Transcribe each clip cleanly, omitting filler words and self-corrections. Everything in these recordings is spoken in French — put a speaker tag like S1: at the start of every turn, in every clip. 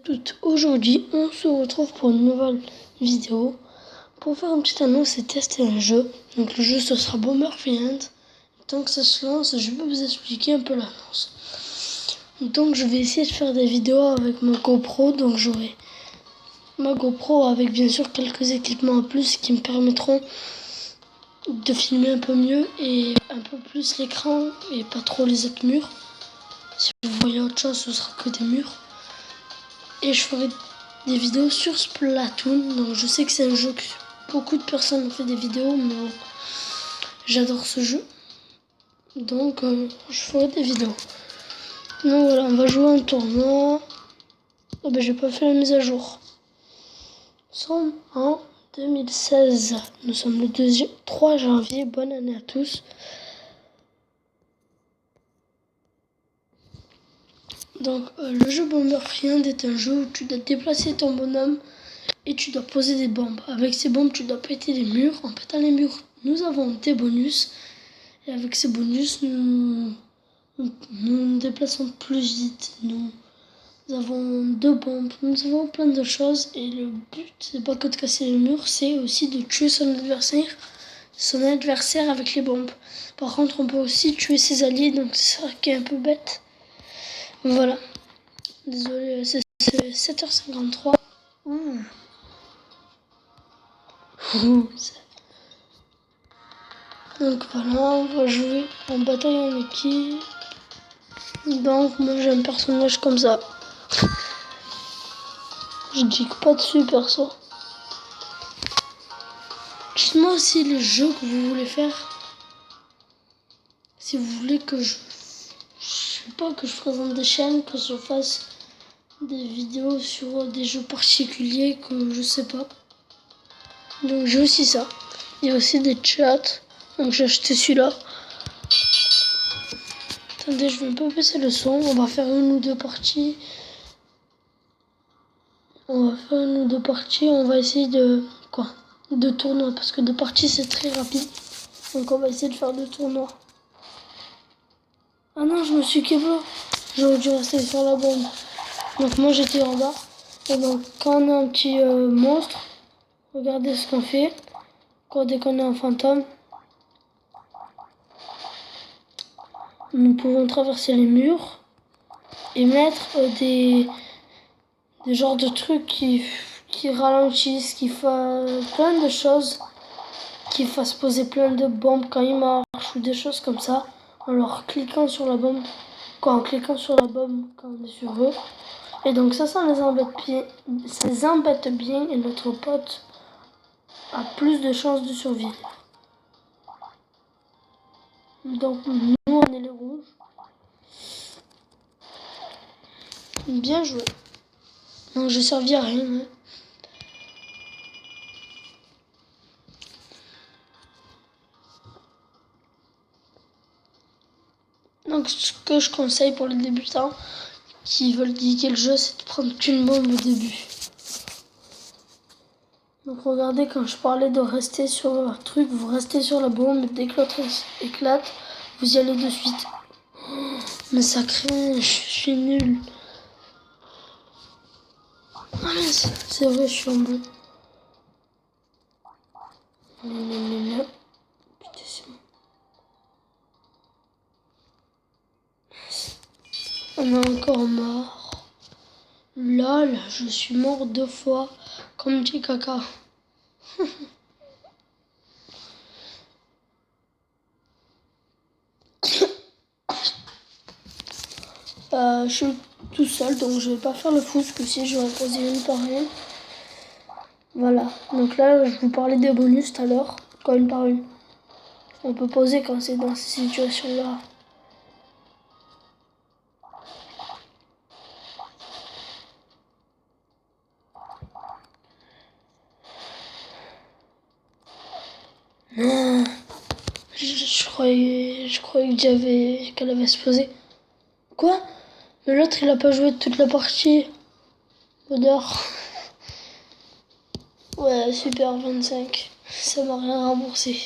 S1: Toutes. Aujourd'hui, on se retrouve pour une nouvelle vidéo pour faire une petite annonce et tester un jeu. Donc le jeu ce sera Bomber Fiend. Tant que ça se lance, je vais vous expliquer un peu l'annonce. Donc je vais essayer de faire des vidéos avec ma GoPro. Donc j'aurai ma GoPro avec bien sûr quelques équipements en plus qui me permettront de filmer un peu mieux et un peu plus l'écran et pas trop les autres murs. Si vous voyez autre chose, ce sera que des murs. Et je ferai des vidéos sur Splatoon. Donc je sais que c'est un jeu que beaucoup de personnes ont fait des vidéos, mais bon, j'adore ce jeu. Donc je ferai des vidéos. Donc voilà, on va jouer un tournoi. Oh ben j'ai pas fait la mise à jour. Nous sommes en 2016. Nous sommes le 3 janvier. Bonne année à tous. Donc le jeu Bomber Fiend est un jeu où tu dois déplacer ton bonhomme et tu dois poser des bombes. Avec ces bombes, tu dois péter les murs. En pétant les murs, nous avons des bonus. Et avec ces bonus, nous nous déplaçons plus vite. Nous avons 2 bombes. Nous avons plein de choses. Et le but, c'est pas que de casser les murs, c'est aussi de tuer son adversaire avec les bombes. Par contre, on peut aussi tuer ses alliés, donc c'est ça qui est un peu bête. Voilà. Désolé, c'est 7h53. Ouh. Donc voilà, on va jouer en bataille en équipe. Donc moi j'ai un personnage comme ça. Je dis pas dessus perso. Dites-moi aussi les jeux que vous voulez faire. Si vous voulez que je sais pas, que je présente des chaînes, que je fasse des vidéos sur des jeux particuliers que je sais pas. Donc j'ai aussi ça. Il y a aussi des chats. Donc j'ai acheté celui-là. Attendez, je vais un peu baisser le son. On va faire une ou deux parties. On va essayer de tournois, parce que 2 parties c'est très rapide. Donc on va essayer de faire 2 tournois. Ah non, je me suis keblo. J'aurais dû rester sur la bombe. Donc moi j'étais en bas. Et donc quand on a un petit monstre, regardez ce qu'on fait. Dès qu'on est un fantôme, nous pouvons traverser les murs et mettre des genres de trucs qui ralentissent, qui font plein de choses, qui fassent poser plein de bombes quand ils marchent ou des choses comme ça, en leur cliquant sur la bombe, en cliquant sur la bombe quand on est sur eux. Et donc ça les embête bien et notre pote a plus de chances de survivre. Donc nous on est les rouges. Bien joué. Non, j'ai servi à rien. Hein. Donc ce que je conseille pour les débutants qui veulent geeker le jeu, c'est de prendre qu'une bombe au début. Donc regardez, quand je parlais de rester sur un truc, vous restez sur la bombe, dès que l'autre éclate, vous y allez de suite. Mais ça craint, je suis nul. Ah mais c'est vrai, je suis en bon. Putain, c'est bon. On est encore mort. Lol, je suis mort 2 fois, comme dit caca. Je suis tout seul, donc je vais pas faire le fou, parce que si je vais en poser une par une. Voilà, donc là je vous parlais des bonus tout à l'heure, quand une par une. On peut poser quand c'est dans ces situations-là. Non, je croyais qu'elle avait se poser. Quoi? Mais l'autre il a pas joué toute la partie. Odeur. Ouais, super 25. Ça m'a rien remboursé.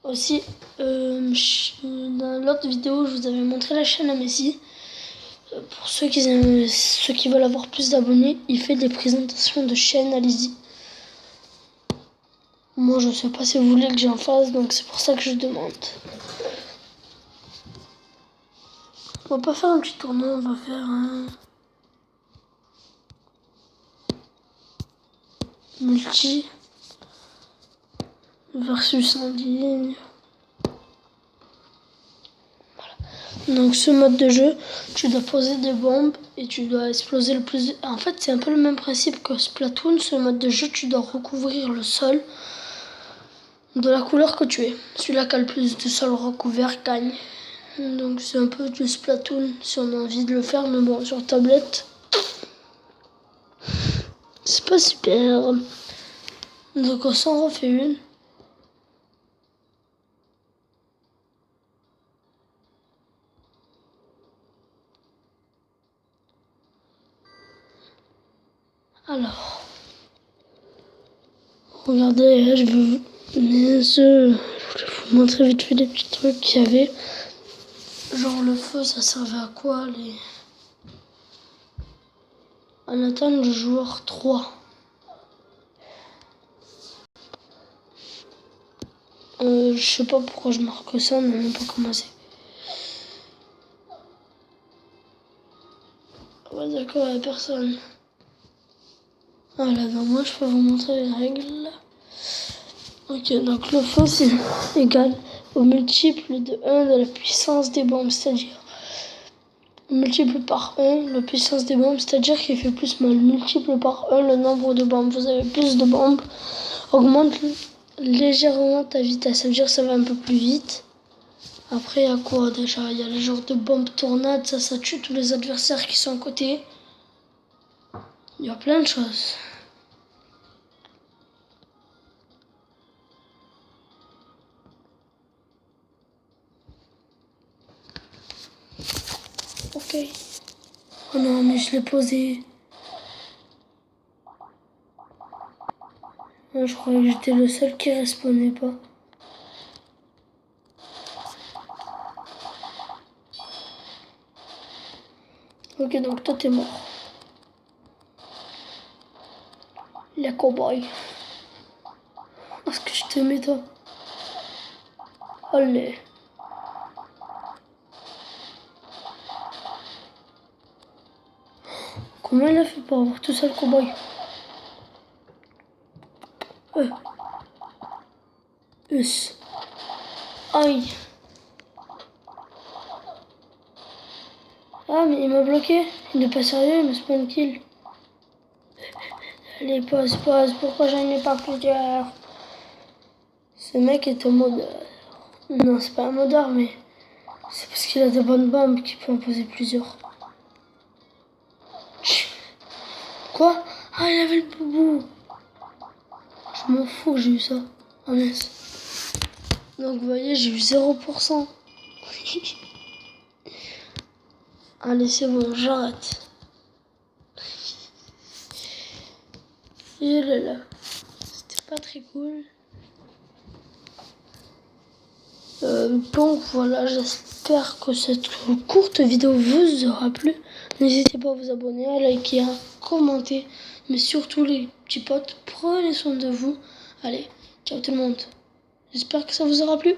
S1: Aussi, dans l'autre vidéo, je vous avais montré la chaîne à Messi. Pour ceux qui veulent avoir plus d'abonnés, il fait des présentations de chaîne, allez-y. Moi, je sais pas si vous voulez que j'en fasse, donc c'est pour ça que je demande. On va pas faire un petit tournoi, on va faire un multi versus en ligne. Voilà. Donc ce mode de jeu, tu dois poser des bombes et tu dois exploser le plus. En fait, c'est un peu le même principe que Splatoon. Ce mode de jeu, tu dois recouvrir le sol de la couleur que tu es. Celui-là qui a le plus de sol recouvert gagne. Donc c'est un peu du Splatoon si on a envie de le faire, mais bon, sur tablette, c'est pas super. Donc on s'en refait une. Alors, regardez, je voulais vous montrer vite fait des petits trucs qu'il y avait. Genre le feu, ça servait à quoi On attend le joueur 3. Je sais pas pourquoi je marque ça, on n'a même pas commencé. Ouais, d'accord, il n'y a personne. Voilà, donc moi je peux vous montrer les règles. Ok, donc le feu c'est égal au multiple de 1 de la puissance des bombes, c'est-à-dire multiple par 1 la puissance des bombes, c'est-à-dire qu'il fait plus mal. Multiple par 1 le nombre de bombes. Vous avez plus de bombes, augmente légèrement ta vitesse, ça veut dire que ça va un peu plus vite. Après, il y a quoi déjà? Il y a les genres de bombes tornades, ça tue tous les adversaires qui sont à côté. Il y a plein de choses. Ok. Oh non, mais je l'ai posé. Je croyais que j'étais le seul qui respawnait pas. Ok, donc toi t'es mort. Les cowboys. Est-ce que je te mets toi? Allez. Comment il a fait pour avoir tout ça le cowboy? Us. Aïe. Ah, mais il m'a bloqué. Il n'est pas sérieux, il me spawn kill. Allez, pause. Pourquoi j'en ai pas plusieurs? Ce mec est un modeur. Non, c'est pas un modeur, mais c'est parce qu'il a de bonnes bombes qu'il peut en poser plusieurs. Quoi? Ah, il avait le boubou. Je m'en fous que j'ai eu ça. Oh mince. Donc vous voyez, j'ai eu 0%. Allez, c'est bon, j'arrête. Et là. C'était pas très cool. Donc voilà, j'espère que cette courte vidéo vous aura plu. N'hésitez pas à vous abonner, à liker, à commenter. Mais surtout les petits potes, prenez soin de vous. Allez, ciao tout le monde. J'espère que ça vous aura plu.